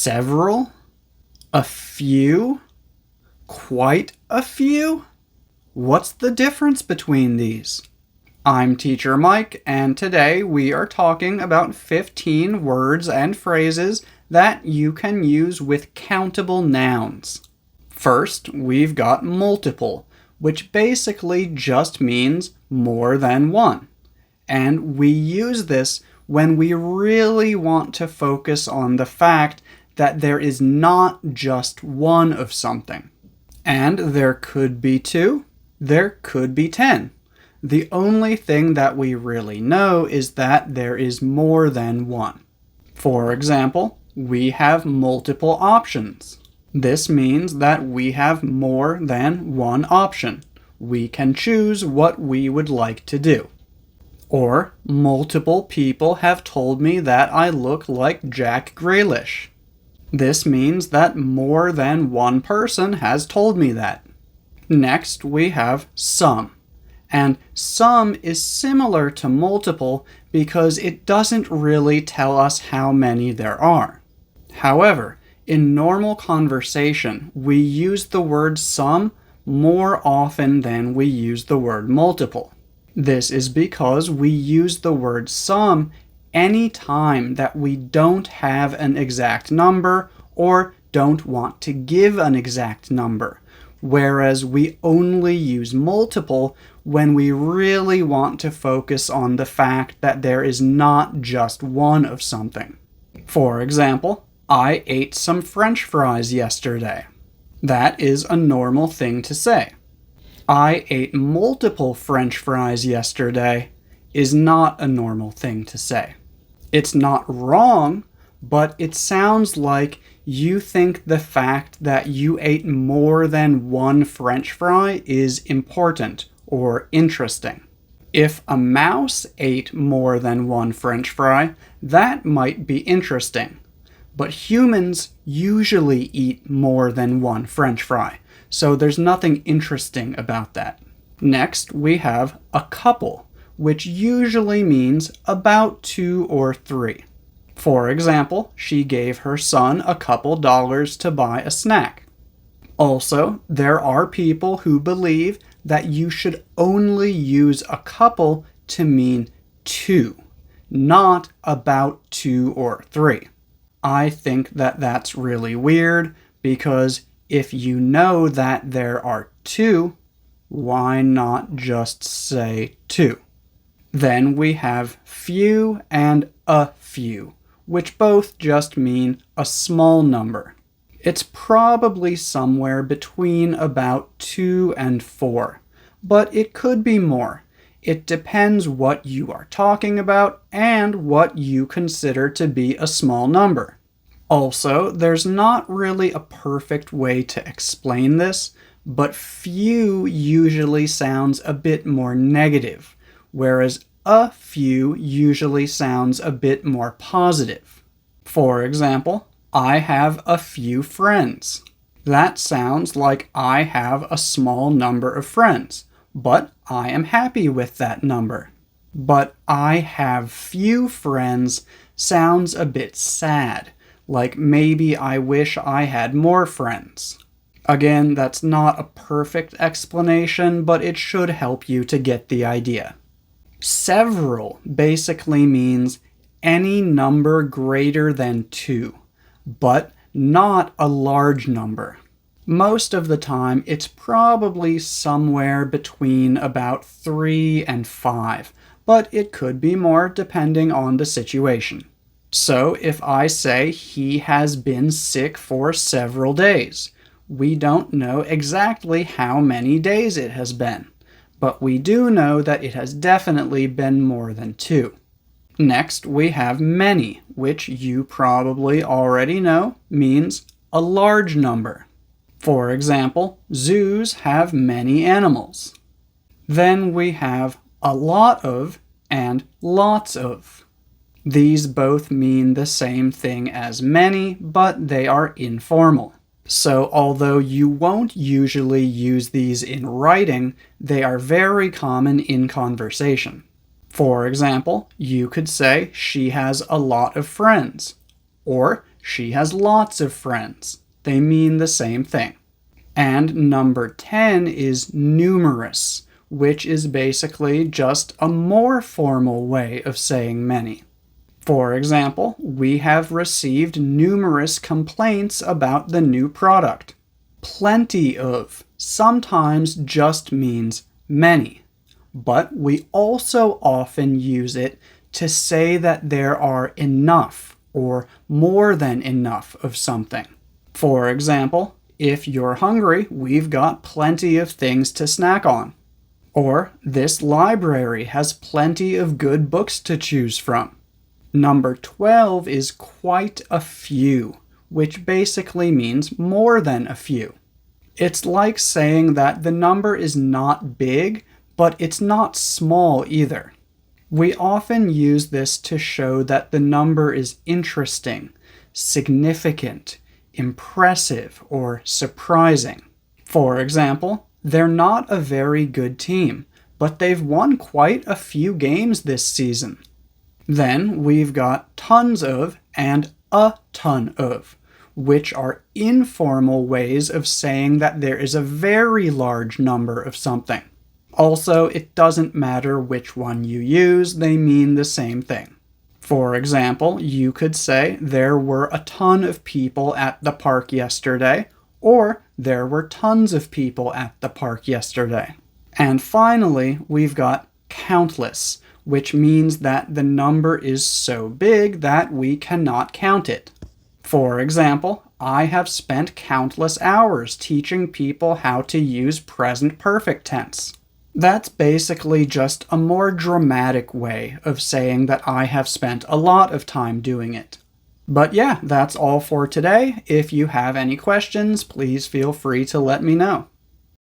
Several? A few? Quite a few? What's the difference between these? I'm Teacher Mike, and today we are talking about 15 words and phrases that you can use with countable nouns. First, we've got multiple, which basically just means more than one. And we use this when we really want to focus on the fact that there is not just one of something. And there could be two, there could be 10. The only thing that we really know is that there is more than one. For example, we have multiple options. This means that we have more than one option. We can choose what we would like to do. Or, multiple people have told me that I look like Jack Grealish. This means that more than one person has told me that. Next, we have some. And some is similar to multiple because it doesn't really tell us how many there are. However, in normal conversation, we use the word some more often than we use the word multiple. This is because we use the word some any time that we don't have an exact number or don't want to give an exact number, whereas we only use multiple when we really want to focus on the fact that there is not just one of something. For example, I ate some French fries yesterday. That is a normal thing to say. I ate multiple French fries yesterday is not a normal thing to say. It's not wrong, but it sounds like you think the fact that you ate more than one French fry is important or interesting. If a mouse ate more than one French fry, that might be interesting. But humans usually eat more than one French fry, so there's nothing interesting about that. Next, we have a couple, which usually means about 2 or 3. For example, she gave her son a couple dollars to buy a snack. Also, there are people who believe that you should only use a couple to mean 2, not about 2 or 3. I think that that's really weird because if you know that there are 2, why not just say 2? Then we have few and a few, which both just mean a small number. It's probably somewhere between about 2 and 4, but it could be more. It depends what you are talking about and what you consider to be a small number. Also, there's not really a perfect way to explain this, but few usually sounds a bit more negative, whereas a few usually sounds a bit more positive. For example, I have a few friends. That sounds like I have a small number of friends, but I am happy with that number. But I have few friends sounds a bit sad, like maybe I wish I had more friends. Again, that's not a perfect explanation, but it should help you to get the idea. Several basically means any number greater than 2, but not a large number. Most of the time, it's probably somewhere between about 3 and 5, but it could be more depending on the situation. So if I say he has been sick for several days, we don't know exactly how many days it has been, but we do know that it has definitely been more than 2. Next, we have many, which you probably already know means a large number. For example, zoos have many animals. Then we have a lot of and lots of. These both mean the same thing as many, but they are informal. So although you won't usually use these in writing, they are very common in conversation. For example, you could say she has a lot of friends, or She has lots of friends. They mean the same thing. And number 10 is numerous, which is basically just a more formal way of saying many. For example, we have received numerous complaints about the new product. Plenty of sometimes just means many, but we also often use it to say that there are enough or more than enough of something. For example, if you're hungry, we've got plenty of things to snack on. Or, this library has plenty of good books to choose from. Number 12 is quite a few, which basically means more than a few. It's like saying that the number is not big, but it's not small either. We often use this to show that the number is interesting, significant, impressive, or surprising. For example, they're not a very good team, but they've won quite a few games this season. Then we've got tons of and a ton of, which are informal ways of saying that there is a very large number of something. Also, it doesn't matter which one you use, they mean the same thing. For example, you could say there were a ton of people at the park yesterday, or there were tons of people at the park yesterday. And finally, we've got countless, which means that the number is so big that we cannot count it. For example, I have spent countless hours teaching people how to use present perfect tense. That's basically just a more dramatic way of saying that I have spent a lot of time doing it. But yeah, that's all for today. If you have any questions, please feel free to let me know.